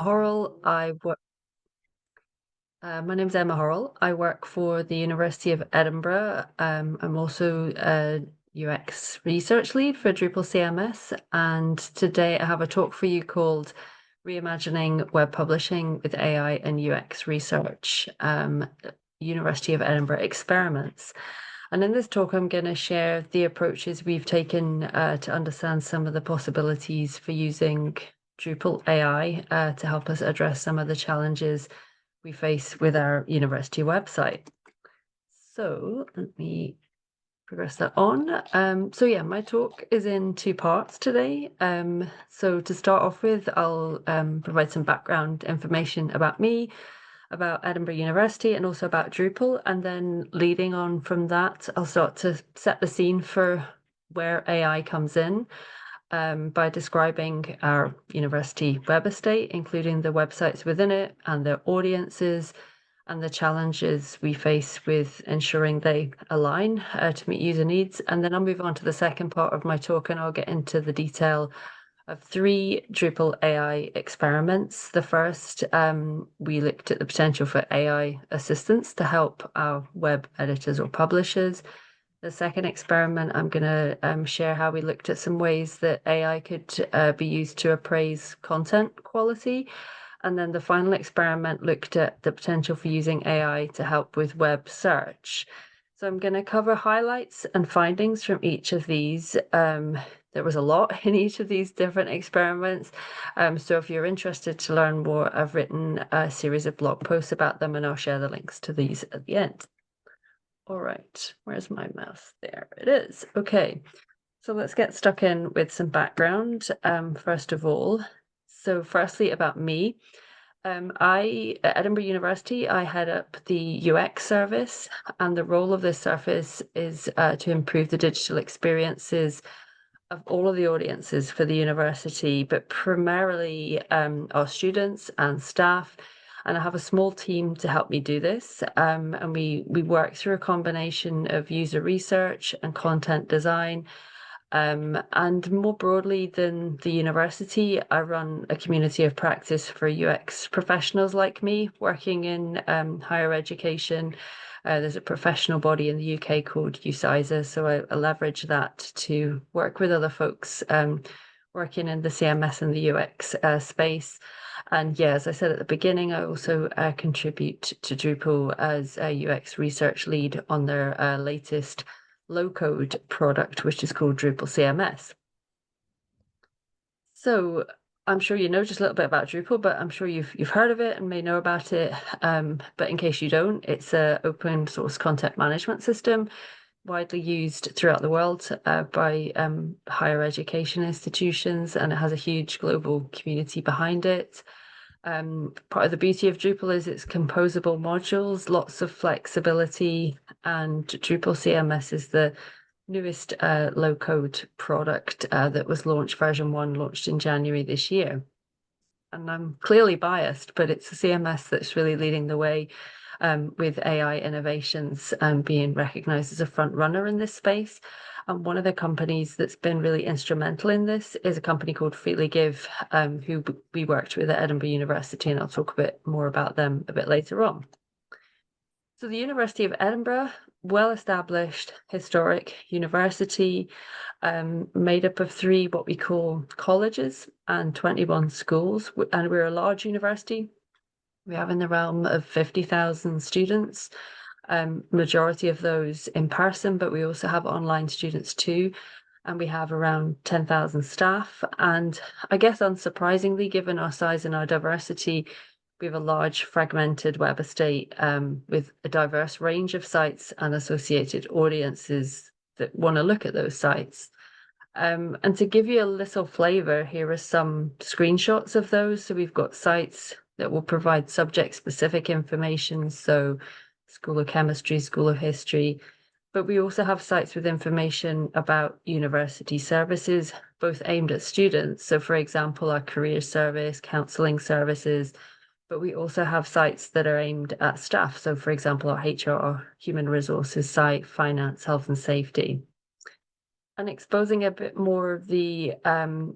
Horrell. My name's Emma Horrell. I work for the University of Edinburgh. I'm also a UX research lead for Drupal CMS, and today I have a talk for you called Reimagining Web Publishing with AI and UX Research, University of Edinburgh Experiments. And in this talk, I'm going to share the approaches we've taken to understand some of the possibilities for using Drupal AI to help us address some of the challenges we face with our university website. So let me progress that on. So yeah, my talk is in two parts today. So to start off with, I'll provide some background information about me, about Edinburgh University, and also about Drupal. And then leading on from that, I'll start to set the scene for where AI comes in by describing our university web estate, including the websites within it and their audiences, and the challenges we face with ensuring they align to meet user needs. And then I'll move on to the second part of my talk, and I'll get into the detail of 3 Drupal AI experiments. The first, we looked at the potential for AI assistance to help our web editors or publishers. The second experiment, I'm going to share how we looked at some ways that AI could be used to appraise content quality. And then the final experiment looked at the potential for using AI to help with web search. So I'm going to cover highlights and findings from each of these. There was a lot in each of these different experiments. So if you're interested to learn more, I've written a series of blog posts about them, and I'll share the links to these at the end. All right, where's my mouse? There it is. Okay, so let's get stuck in with some background, first of all. So firstly, about me. At Edinburgh University, I head up the UX service, and the role of this service is to improve the digital experiences of all of the audiences for the university, but primarily our students and staff. And I have a small team to help me do this. And we work through a combination of user research and content design. And more broadly than the university, I run a community of practice for UX professionals like me working in higher education. There's a professional body in the UK called UCISA, so I leverage that to work with other folks working in the CMS and the UX space. And yeah, as I said at the beginning, I also contribute to Drupal as a UX research lead on their latest low-code product, which is called Drupal CMS. So I'm sure you know just a little bit about Drupal, but I'm sure you've heard of it and may know about it. But in case you don't, it's an open source content management system widely used throughout the world by higher education institutions, and it has a huge global community behind it. Part of the beauty of Drupal is its composable modules, lots of flexibility, and Drupal CMS is the newest low-code product that was launched, version 1 launched in January this year. And I'm clearly biased, but it's a CMS that's really leading the way with AI innovations and being recognized as a front runner in this space. And one of the companies that's been really instrumental in this is a company called FreelyGive, who we worked with at Edinburgh University, and I'll talk a bit more about them a bit later on. So the University of Edinburgh, well-established historic university, made up of 3 what we call colleges and 21 schools, and we're a large university. We have in the realm of 50,000 students, majority of those in person, but we also have online students too. And we have around 10,000 staff. And I guess unsurprisingly, given our size and our diversity, we have a large fragmented web estate with a diverse range of sites and associated audiences that want to look at those sites. And to give you a little flavor, here are some screenshots of those. So we've got sites that will provide subject-specific information, so School of Chemistry, School of History, but we also have sites with information about university services, both aimed at students. So for example, our career service, counselling services, but we also have sites that are aimed at staff. So for example, our HR, human resources site, finance, health and safety. And exposing a bit more of the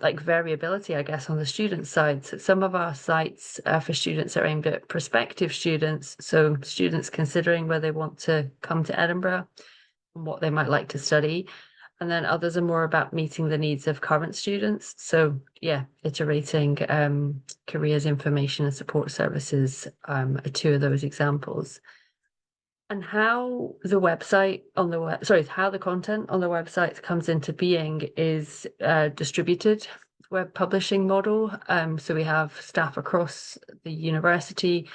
like variability, I guess, on the student side. So some of our sites for students are aimed at prospective students, so students considering where they want to come to Edinburgh and what they might like to study. And then others are more about meeting the needs of current students. So yeah, iterating careers information and support services are two of those examples. And how the website on the how the content on the website comes into being is a distributed web publishing model. So we have staff across the university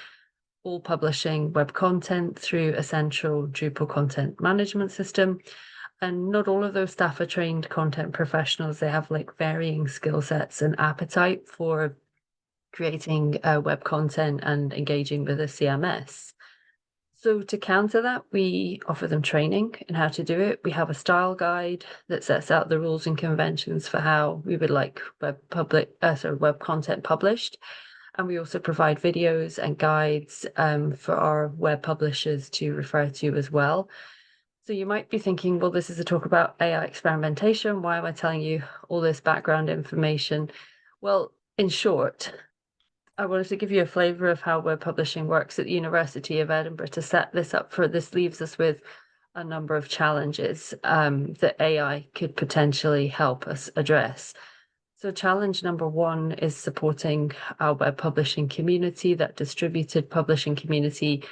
all publishing web content through a central Drupal content management system. And not all of those staff are trained content professionals. They have like varying skill sets and appetite for creating web content and engaging with a CMS. So to counter that, we offer them training in how to do it. We have a style guide that sets out the rules and conventions for how we would like web content published. And we also provide videos and guides for our web publishers to refer to as well. So you might be thinking, well, this is a talk about AI experimentation. Why am I telling you all this background information? Well, in short, I wanted to give you a flavour of how web publishing works at the University of Edinburgh to set this up for this leaves us with a number of challenges that AI could potentially help us address. So challenge number one is supporting our web publishing community, that distributed publishing community,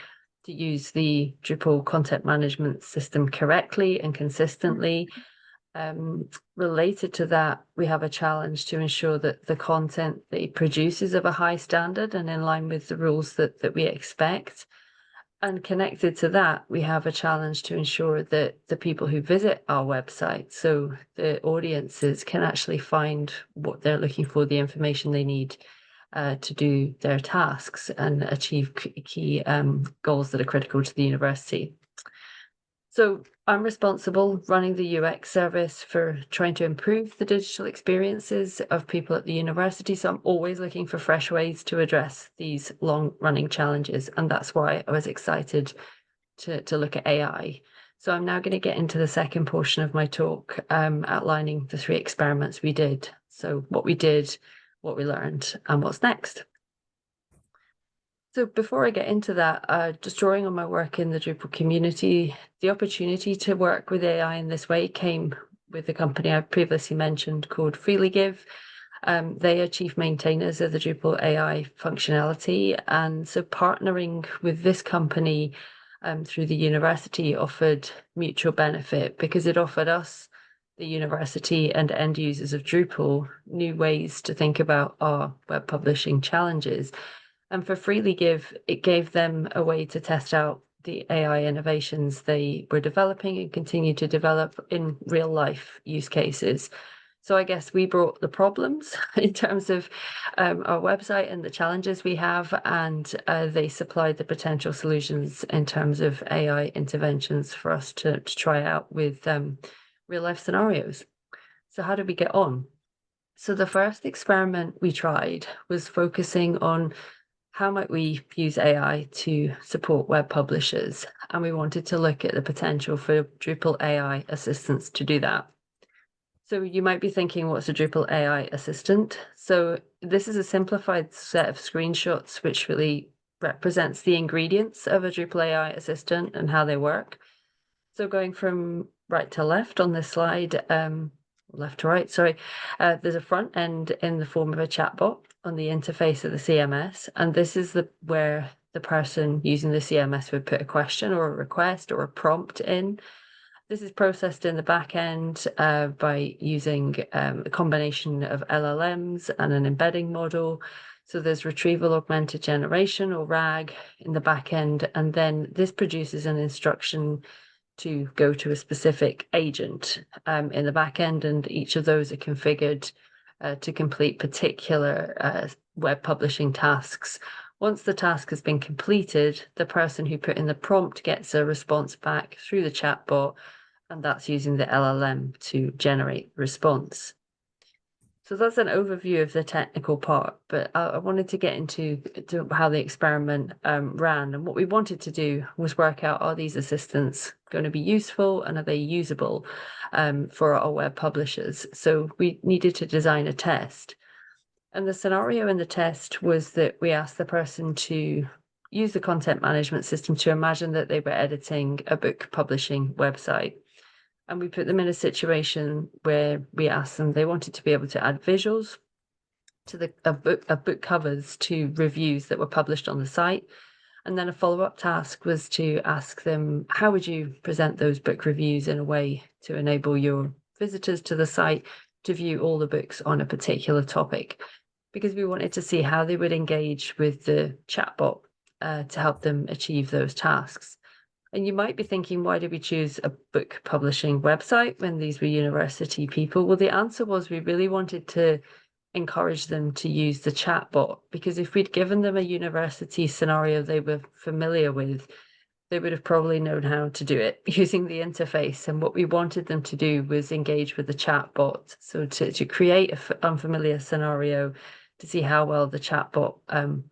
to use the Drupal content management system correctly and consistently. Related to that, we have a challenge to ensure that the content that it produces of a high standard and in line with the rules that we expect. And connected to that, we have a challenge to ensure that the people who visit our website, so the audiences, can actually find what they're looking for, the information they need to do their tasks and achieve key goals that are critical to the university. So I'm responsible running the UX service for trying to improve the digital experiences of people at the university. So I'm always looking for fresh ways to address these long-running challenges. And that's why I was excited to look at AI. So I'm now going to get into the second portion of my talk, outlining the three experiments we did. So what we did, what we learned, and what's next. So before I get into that, just drawing on my work in the Drupal community, the opportunity to work with AI in this way came with the company I previously mentioned called FreelyGive. They are chief maintainers of the Drupal AI functionality. And so partnering with this company through the university offered mutual benefit because it offered us, the university and end users of Drupal, new ways to think about our web publishing challenges. And for FreelyGive, it gave them a way to test out the AI innovations they were developing and continue to develop in real life use cases. So I guess we brought the problems in terms of our website and the challenges we have, and they supplied the potential solutions in terms of AI interventions for us to try out with real life scenarios. So how did we get on? So the first experiment we tried was focusing on how might we use AI to support web publishers? And we wanted to look at the potential for Drupal AI assistants to do that. So you might be thinking, what's a Drupal AI assistant? So this is a simplified set of screenshots which really represents the ingredients of a Drupal AI assistant and how they work. So going from right to left on this slide, left to right, sorry, there's a front end in the form of a chatbot on the interface of the CMS. And this is where the person using the CMS would put a question or a request or a prompt in. This is processed in the back end by using a combination of LLMs and an embedding model. So there's retrieval augmented generation, or RAG, in the back end. And then this produces an instruction to go to a specific agent in the back end, and each of those are configured to complete particular web publishing tasks. Once the task has been completed, the person who put in the prompt gets a response back through the chatbot, and that's using the LLM to generate response. So that's an overview of the technical part, but I wanted to get into how the experiment ran. And what we wanted to do was work out, are these assistants going to be useful and are they usable for our web publishers? So we needed to design a test. And the scenario in the test was that we asked the person to use the content management system to imagine that they were editing a book publishing website. And we put them in a situation where we asked them, they wanted to be able to add visuals to the book covers to reviews that were published on the site. And then a follow-up task was to ask them, how would you present those book reviews in a way to enable your visitors to the site to view all the books on a particular topic? Because we wanted to see how they would engage with the chatbot to help them achieve those tasks. And you might be thinking, why did we choose a book publishing website when these were university people? Well, the answer was we really wanted to encourage them to use the chatbot, because if we'd given them a university scenario they were familiar with, they would have probably known how to do it using the interface. And what we wanted them to do was engage with the chatbot. So to create an unfamiliar scenario to see how well the chatbot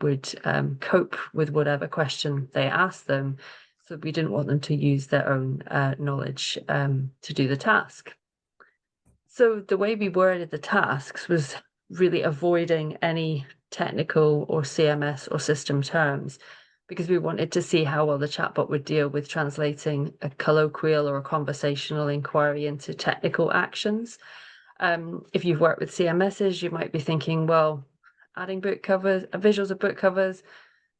would cope with whatever question they asked them. So we didn't want them to use their own knowledge to do the task. So the way we worded the tasks was really avoiding any technical or CMS or system terms, because we wanted to see how well the chatbot would deal with translating a colloquial or a conversational inquiry into technical actions. If you've worked with CMSs, you might be thinking, well, adding book covers, visuals of book covers,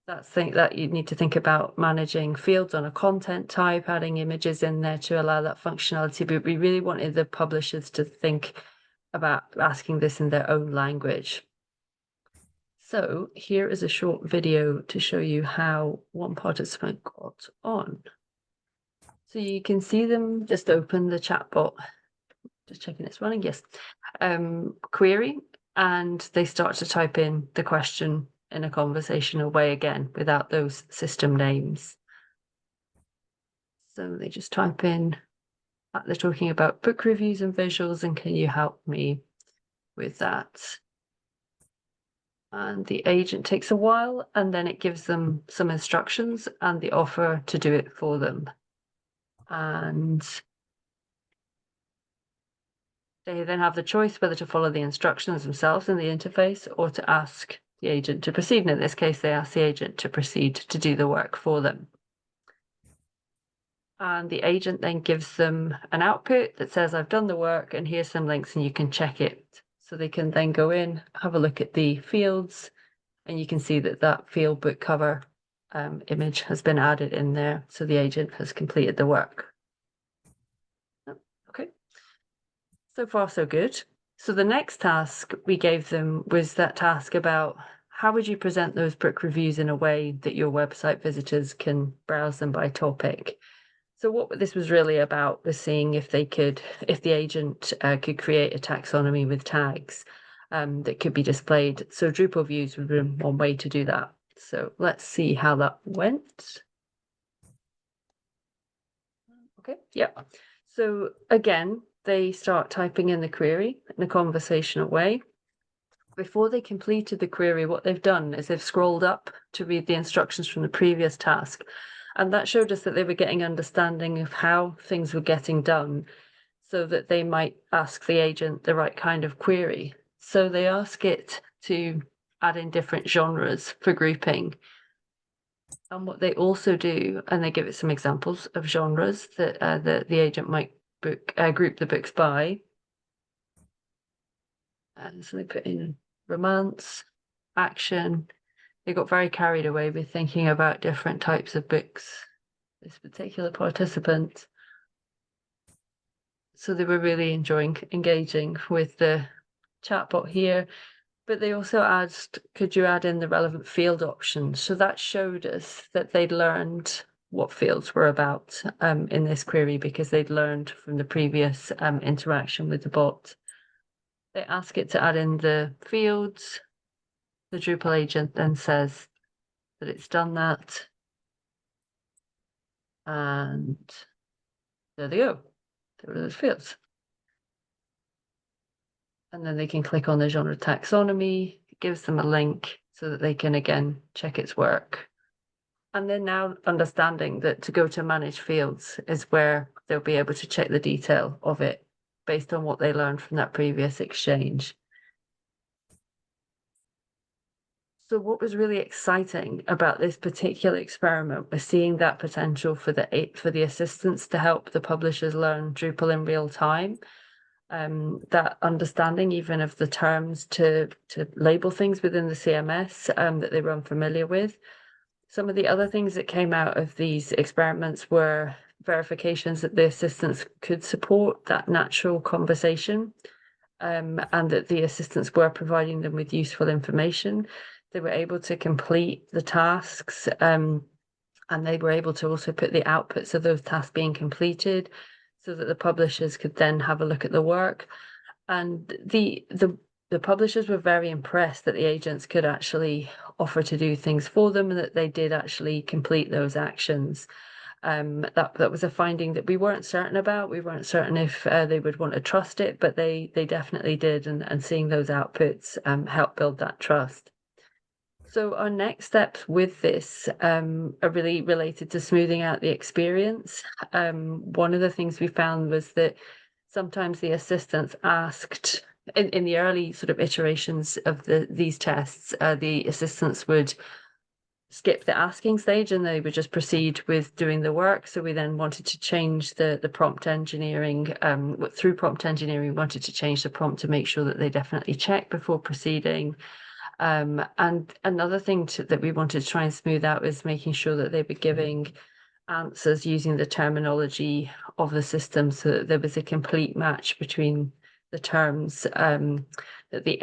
that's thing that you need to think about managing fields on a content type, adding images in there to allow that functionality. But we really wanted the publishers to think about asking this in their own language. So here is a short video to show you how one participant got on. So you can see them just open the chatbot, just checking it's running, yes, query, and they start to type in the question in a conversational way again, without those system names. So they just type in, they're talking about book reviews and visuals, and can you help me with that? And the agent takes a while, and then it gives them some instructions and the offer to do it for them. And they then have the choice whether to follow the instructions themselves in the interface or to ask the agent to proceed. And in this case, they ask the agent to proceed to do the work for them. And the agent then gives them an output that says, I've done the work and here's some links and you can check it. So they can then go in, have a look at the fields, and you can see that that field book cover image has been added in there. So the agent has completed the work. Okay, so far so good. So the next task we gave them was that task about how would you present those book reviews in a way that your website visitors can browse them by topic. So what this was really about was seeing if they could, if the agent could create a taxonomy with tags that could be displayed. So Drupal views would be one way to do that. So let's see how that went. Okay, yeah. So again, they start typing in the query in a conversational way. Before they completed the query, what they've done is they've scrolled up to read the instructions from the previous task. And that showed us that they were getting understanding of how things were getting done so that they might ask the agent the right kind of query. So they ask it to add in different genres for grouping. And what they also do, and they give it some examples of genres that the agent might group the books by. And so they put in romance, action. They got very carried away with thinking about different types of books, this particular participant. So they were really enjoying engaging with the chatbot here. But they also asked, could you add in the relevant field options? So that showed us that they'd learned what fields were about in this query, because they'd learned from the previous interaction with the bot. They ask it to add in the fields. The Drupal agent then says that it's done that. And there they go. There are those fields. And then they can click on the genre taxonomy. It gives them a link so that they can again check its work. And they're now understanding that to go to manage fields is where they'll be able to check the detail of it based on what they learned from that previous exchange. So what was really exciting about this particular experiment was seeing that potential for the assistants to help the publishers learn Drupal in real time. That understanding even of the terms to label things within the CMS that they were unfamiliar with. Some of the other things that came out of these experiments were verifications that the assistants could support that natural conversation, and that the assistants were providing them with useful information. They were able to complete the tasks, and they were able to also put the outputs of those tasks being completed so that the publishers could then have a look at the work. And the publishers were very impressed that the agents could actually offer to do things for them and that they did actually complete those actions. That was a finding that we weren't certain about. We weren't certain if they would want to trust it, but they definitely did, and seeing those outputs helped build that trust. So our next steps with this are really related to smoothing out the experience. One of the things we found was that sometimes the assistants asked in the early sort of iterations of these tests, the assistants would skip the asking stage and they would just proceed with doing the work. So we then wanted to change the prompt engineering. Through prompt engineering, we wanted to change the prompt to make sure that they definitely check before proceeding. And another thing that we wanted to try and smooth out is making sure that they were giving answers using the terminology of the system so that there was a complete match between the terms that the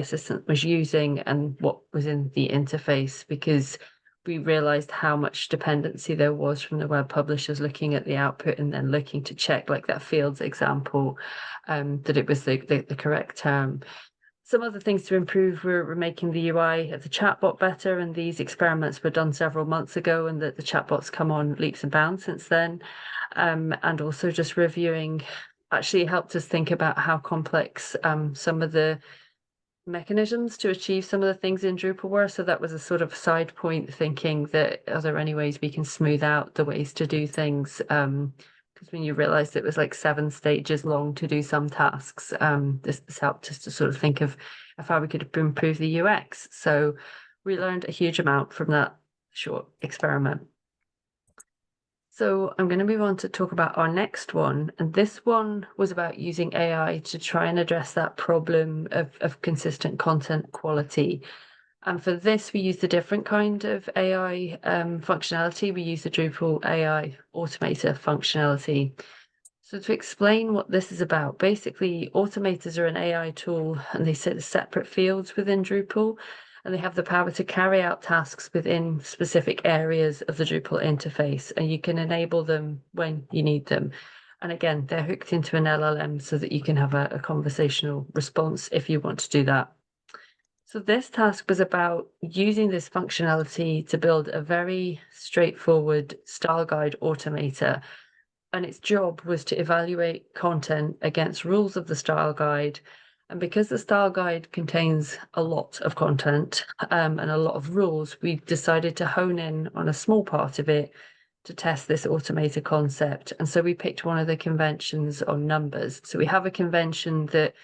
assistant was using and what was in the interface, because we realized how much dependency there was from the web publishers looking at the output and then looking to check, like that fields example, that it was the correct term. Some other things to improve were making the UI of the chatbot better, and these experiments were done several months ago, and the chatbot's come on leaps and bounds since then. And also just reviewing actually helped us think about how complex some of the mechanisms to achieve some of the things in Drupal were. So that was a sort of side point, thinking that are there any ways we can smooth out the ways to do things? Because when you realized it was like 7 stages long to do some tasks, this helped us to sort of think of how we could improve the UX. So we learned a huge amount from that short experiment. So I'm going to move on to talk about our next one. And this one was about using AI to try and address that problem of consistent content quality. And for this, we used a different kind of AI functionality. We used the Drupal AI automator functionality. So to explain what this is about, basically automators are an AI tool and they sit as separate fields within Drupal, and they have the power to carry out tasks within specific areas of the Drupal interface, and you can enable them when you need them. And again, they're hooked into an LLM so that you can have a conversational response if you want to do that. So this task was about using this functionality to build a very straightforward style guide automator. And its job was to evaluate content against rules of the style guide. And because the style guide contains a lot of content and a lot of rules, we decided to hone in on a small part of it to test this automator concept. And so we picked one of the conventions on numbers. So we have a convention that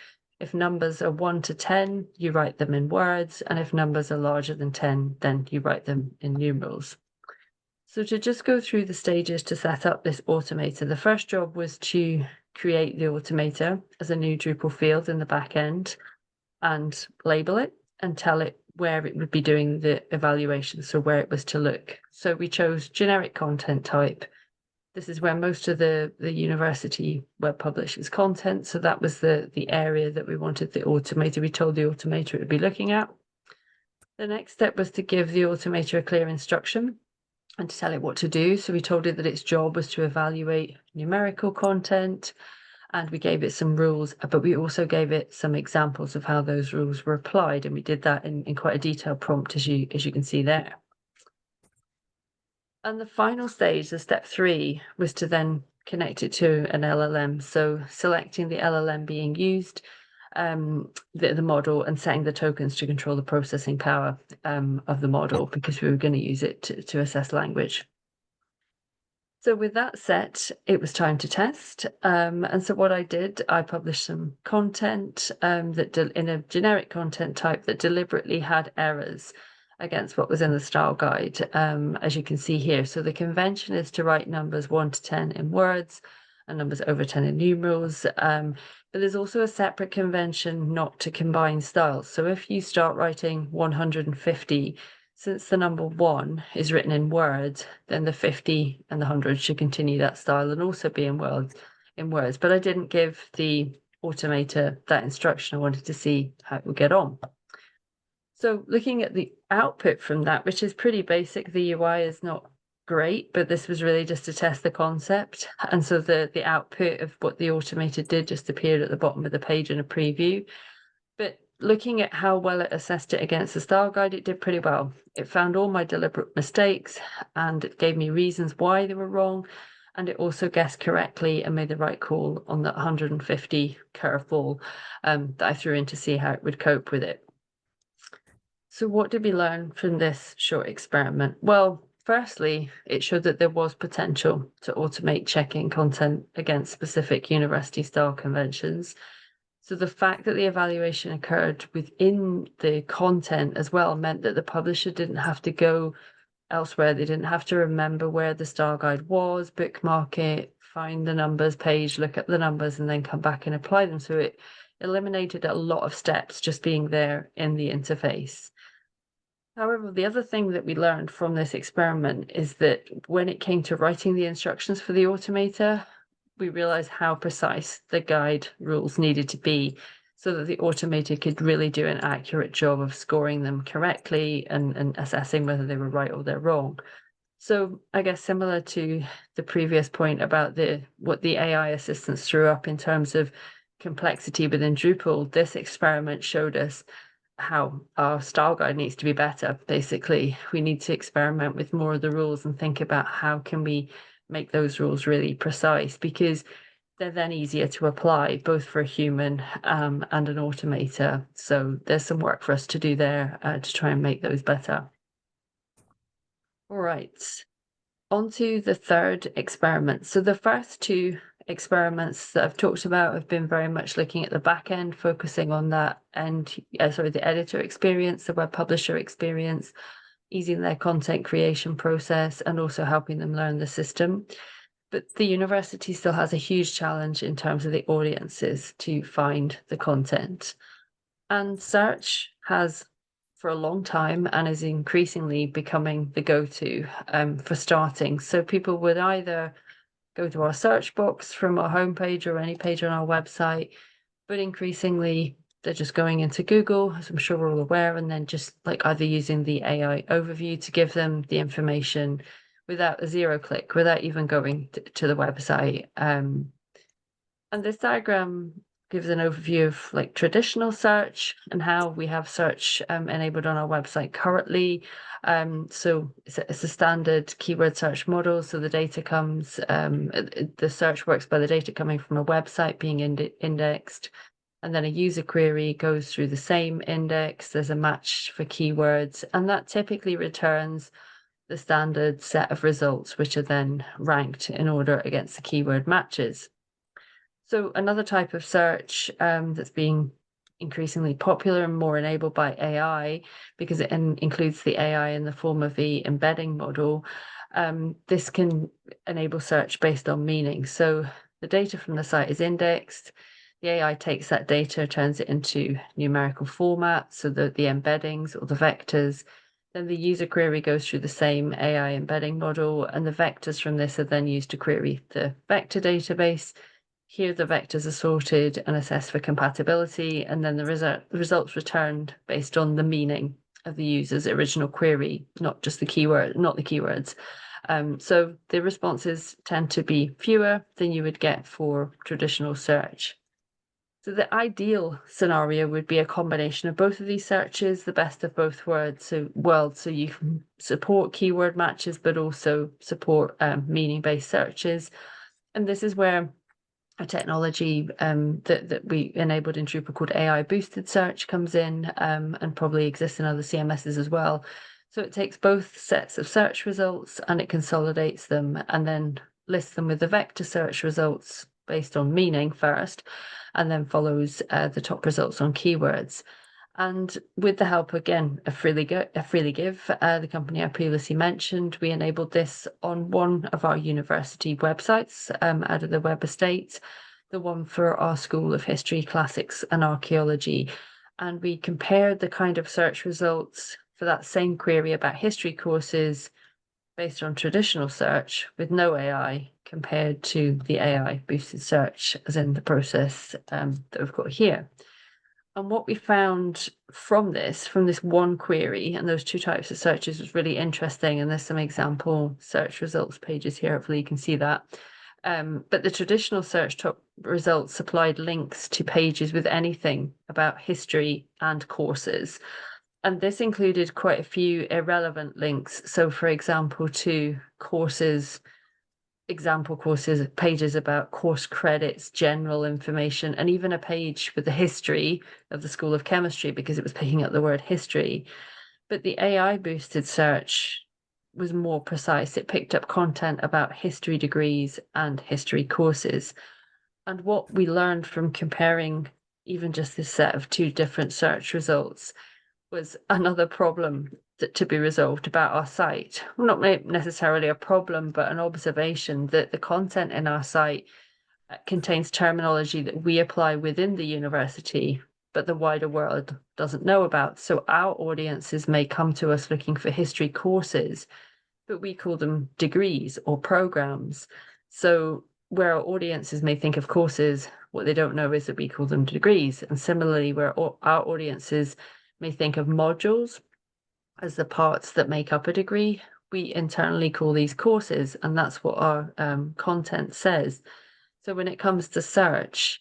if numbers are 1 to 10, you write them in words. And if numbers are larger than 10, then you write them in numerals. So to just go through the stages to set up this automator, the first job was to create the automator as a new Drupal field in the back end and label it and tell it where it would be doing the evaluation, so where it was to look. So we chose generic content type. This is where most of the university web publishes content. So that was the area that we wanted the automator. We told the automator it would be looking at. The next step was to give the automator a clear instruction and to tell it what to do. So we told it that its job was to evaluate numerical content, and we gave it some rules, but we also gave it some examples of how those rules were applied. And we did that in quite a detailed prompt, as you can see there. And the final stage, the step 3, was to then connect it to an LLM. So selecting the LLM being used, the model and setting the tokens to control the processing power of the model, because we were going to use it to assess language. So with that set, it was time to test. And so what I did, I published some content in a generic content type that deliberately had errors against what was in the style guide, as you can see here. So the convention is to write numbers 1 to 10 in words and numbers over 10 in numerals. But there's also a separate convention not to combine styles. So if you start writing 150, since the number 1 is written in words, then the 50 and the 100 should continue that style and also be in words. But I didn't give the automator that instruction. I wanted to see how it would get on. So looking at the output from that, which is pretty basic, the UI is not great, but this was really just to test the concept. And so the output of what the automator did just appeared at the bottom of the page in a preview. But looking at how well it assessed it against the style guide, it did pretty well. It found all my deliberate mistakes and it gave me reasons why they were wrong. And it also guessed correctly and made the right call on the 150 curveball that I threw in to see how it would cope with it. So what did we learn from this short experiment? Well, firstly, it showed that there was potential to automate checking content against specific university style conventions. So the fact that the evaluation occurred within the content as well meant that the publisher didn't have to go elsewhere. They didn't have to remember where the style guide was, bookmark it, find the numbers page, look at the numbers, and then come back and apply them. So it eliminated a lot of steps just being there in the interface. However, the other thing that we learned from this experiment is that when it came to writing the instructions for the automator, we realized how precise the guide rules needed to be so that the automator could really do an accurate job of scoring them correctly and assessing whether they were right or they're wrong. So I guess similar to the previous point about what the AI assistants threw up in terms of complexity within Drupal, this experiment showed us how our style guide needs to be better. Basically, we need to experiment with more of the rules and think about how can we make those rules really precise, because they're then easier to apply both for a human and an automator. So there's some work for us to do there to try and make those better. All right, on to the third experiment. So the first two experiments that I've talked about have been very much looking at the back end, focusing on that the editor experience, the web publisher experience, easing their content creation process, and also helping them learn the system. But the university still has a huge challenge in terms of the audiences to find the content. And search has for a long time and is increasingly becoming the go-to for starting. So people would either go to our search box from our homepage or any page on our website, but increasingly they're just going into Google, as I'm sure we're all aware, and then just like either using the AI overview to give them the information without a zero click, without even going to the website. And this diagram gives an overview of like traditional search and how we have search enabled on our website currently. So it's a standard keyword search model. So the data comes, the search works by the data coming from a website being indexed. And then a user query goes through the same index. There's a match for keywords, and that typically returns the standard set of results, which are then ranked in order against the keyword matches. So another type of search that's being increasingly popular and more enabled by AI, because it includes the AI in the form of the embedding model, this can enable search based on meaning. So the data from the site is indexed. The AI takes that data, turns it into numerical format, so that the embeddings or the vectors, then the user query goes through the same AI embedding model, and the vectors from this are then used to query the vector database. Here the vectors are sorted and assessed for compatibility, and then the results returned based on the meaning of the user's original query, not just the keyword, not the keywords. So the responses tend to be fewer than you would get for traditional search. So the ideal scenario would be a combination of both of these searches, the best of both worlds. So you can support keyword matches, but also support meaning-based searches. And this is where a technology that we enabled in Drupal called AI boosted search comes in, and probably exists in other CMSs as well. So it takes both sets of search results and it consolidates them and then lists them with the vector search results based on meaning first, and then follows the top results on keywords. And with the help, again, of Freely Give, the company I previously mentioned, we enabled this on one of our university websites out of the web estate, the one for our School of History, Classics and Archaeology. And we compared the kind of search results for that same query about history courses based on traditional search with no AI compared to the AI boosted search, as in the process that we've got here. And what we found from this one query and those two types of searches was really interesting. And there's some example search results pages here. Hopefully you can see that. But the traditional search top results supplied links to pages with anything about history and courses. And this included quite a few irrelevant links. So for example, to courses, example courses, pages about course credits, general information, and even a page with the history of the School of Chemistry because it was picking up the word history. But the AI boosted search was more precise. It picked up content about history degrees and history courses. And what we learned from comparing even just this set of two different search results was another problem to be resolved about our site. Not necessarily a problem, but an observation that the content in our site contains terminology that we apply within the university, but the wider world doesn't know about. So our audiences may come to us looking for history courses, but we call them degrees or programs. So where our audiences may think of courses, what they don't know is that we call them degrees. And similarly, where our audiences may think of modules as the parts that make up a degree, we internally call these courses, and that's what our content says. So when it comes to search,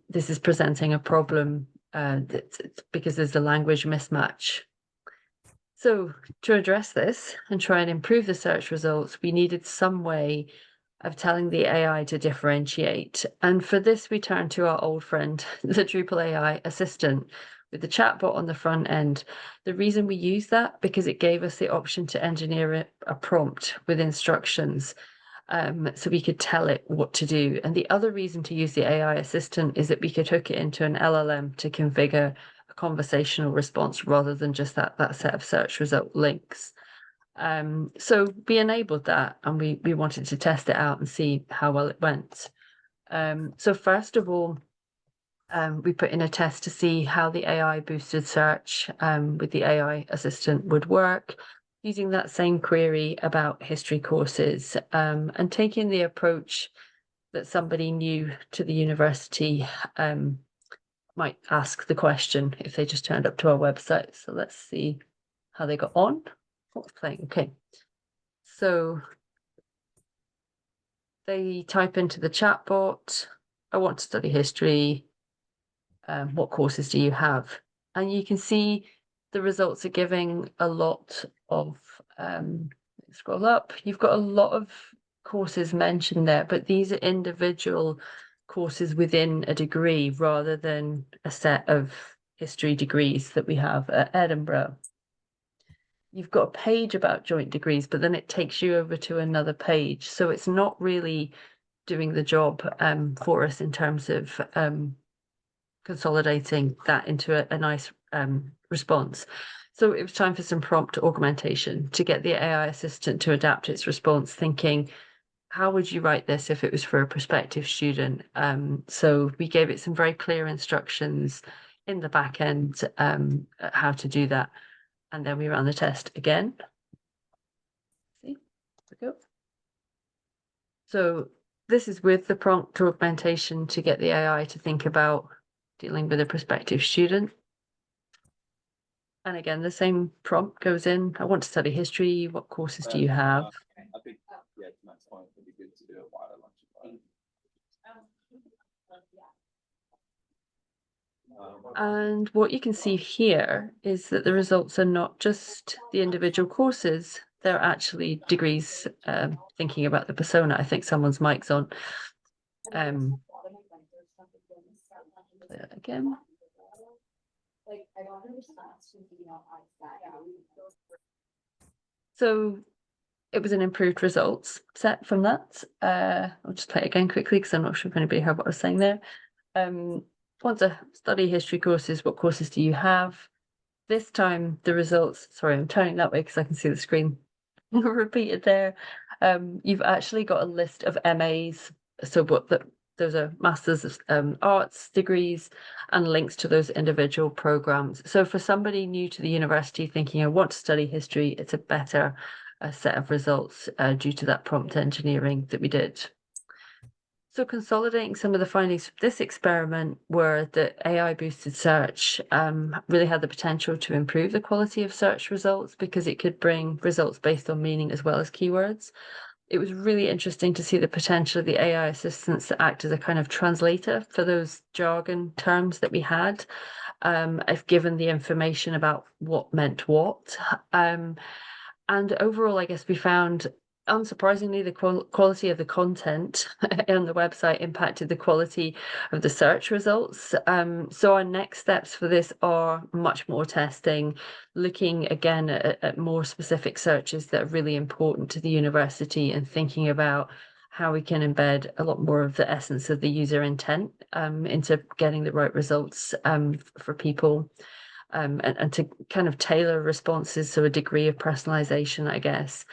this is presenting a problem because there's a language mismatch. So to address this and try and improve the search results, we needed some way of telling the AI to differentiate. And for this, we turned to our old friend, the Drupal AI assistant, with the chatbot on the front end. The reason we use that, because it gave us the option to engineer a prompt with instructions, so we could tell it what to do. And the other reason to use the AI assistant is that we could hook it into an LLM to configure a conversational response rather than just that set of search result links. So we enabled that, and we wanted to test it out and see how well it went. So first of all, we put in a test to see how the AI boosted search with the AI assistant would work, using that same query about history courses, and taking the approach that somebody new to the university might ask the question if they just turned up to our website. So let's see how they got on. What's playing? Okay. So they type into the chatbot, I want to study history. What courses do you have? And you can see the results are giving a lot of, scroll up, you've got a lot of courses mentioned there, but these are individual courses within a degree rather than a set of history degrees that we have at Edinburgh. You've got a page about joint degrees, but then it takes you over to another page. So it's not really doing the job for us in terms of consolidating that into a nice response. So it was time for some prompt augmentation to get the AI assistant to adapt its response, thinking, how would you write this if it was for a prospective student? So we gave it some very clear instructions in the back end how to do that. And then we ran the test again. See, there we go. So this is with the prompt augmentation to get the AI to think about dealing with a prospective student. And again, the same prompt goes in. I want to study history. What courses do you have? I think, yeah, to Matt's point, it'd be good to do it while at lunch. And what you can see here is that the results are not just the individual courses, they're actually degrees, thinking about the persona. I think someone's mic's on. Play that again. So it was an improved results set from that. I'll just play it again quickly because I'm not sure if anybody heard what I was saying there. Want to study history courses? What courses do you have? This time the results, sorry, I'm turning that way because I can see the screen repeated there. You've actually got a list of MAs. So those are Masters of Arts degrees and links to those individual programs. So for somebody new to the university thinking, I want to study history, it's a better set of results due to that prompt engineering that we did. So consolidating some of the findings from this experiment were that AI-boosted search really had the potential to improve the quality of search results because it could bring results based on meaning as well as keywords. It was really interesting to see the potential of the AI assistants to act as a kind of translator for those jargon terms that we had, if given the information about what meant what. And overall, I guess we found, unsurprisingly, the quality of the content on the website impacted the quality of the search results. So our next steps for this are much more testing, looking again at more specific searches that are really important to the university and thinking about how we can embed a lot more of the essence of the user intent into getting the right results for people. And to kind of tailor responses to a degree of personalization, I guess.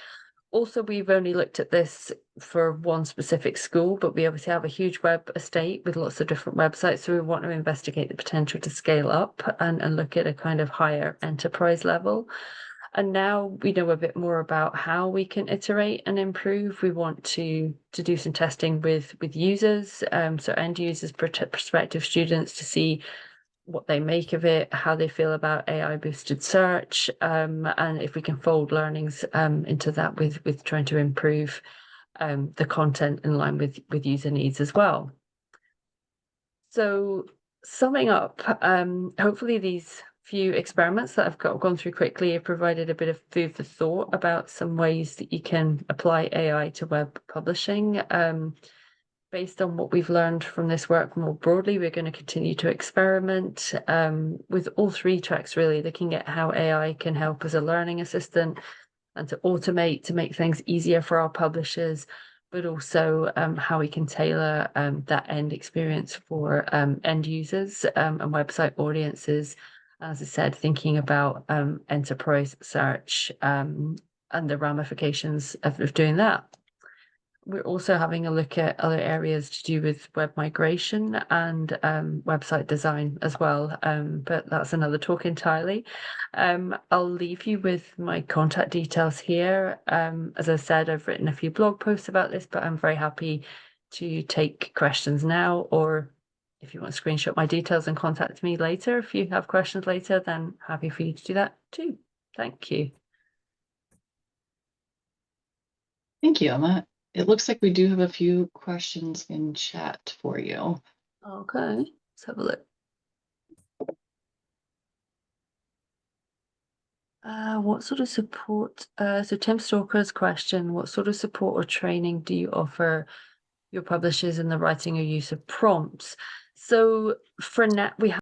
Also, we've only looked at this for one specific school, but we obviously have a huge web estate with lots of different websites. So we want to investigate the potential to scale up and look at a kind of higher enterprise level. And now we know a bit more about how we can iterate and improve. We want to do some testing with users, so end users, prospective students, to see what they make of it, how they feel about AI boosted search, and if we can fold learnings into that with trying to improve the content in line with user needs as well. So summing up, hopefully these few experiments that I've gone through quickly have provided a bit of food for thought about some ways that you can apply AI to web publishing. Based on what we've learned from this work more broadly, we're going to continue to experiment with all three tracks, really, looking at how AI can help as a learning assistant and to automate, to make things easier for our publishers, but also how we can tailor that end experience for end users and website audiences. As I said, thinking about enterprise search and the ramifications of doing that. We're also having a look at other areas to do with web migration and website design as well, but that's another talk entirely. I'll leave you with my contact details here. As I said, I've written a few blog posts about this, but I'm very happy to take questions now, or if you want to screenshot my details and contact me later, if you have questions later, then happy for you to do that too. Thank you. Thank you, Emma. It looks like we do have a few questions in chat for you. Okay, let's have a look. What sort of support? So Tim Stalker's question, what sort of support or training do you offer your publishers in the writing or use of prompts? So for now, we have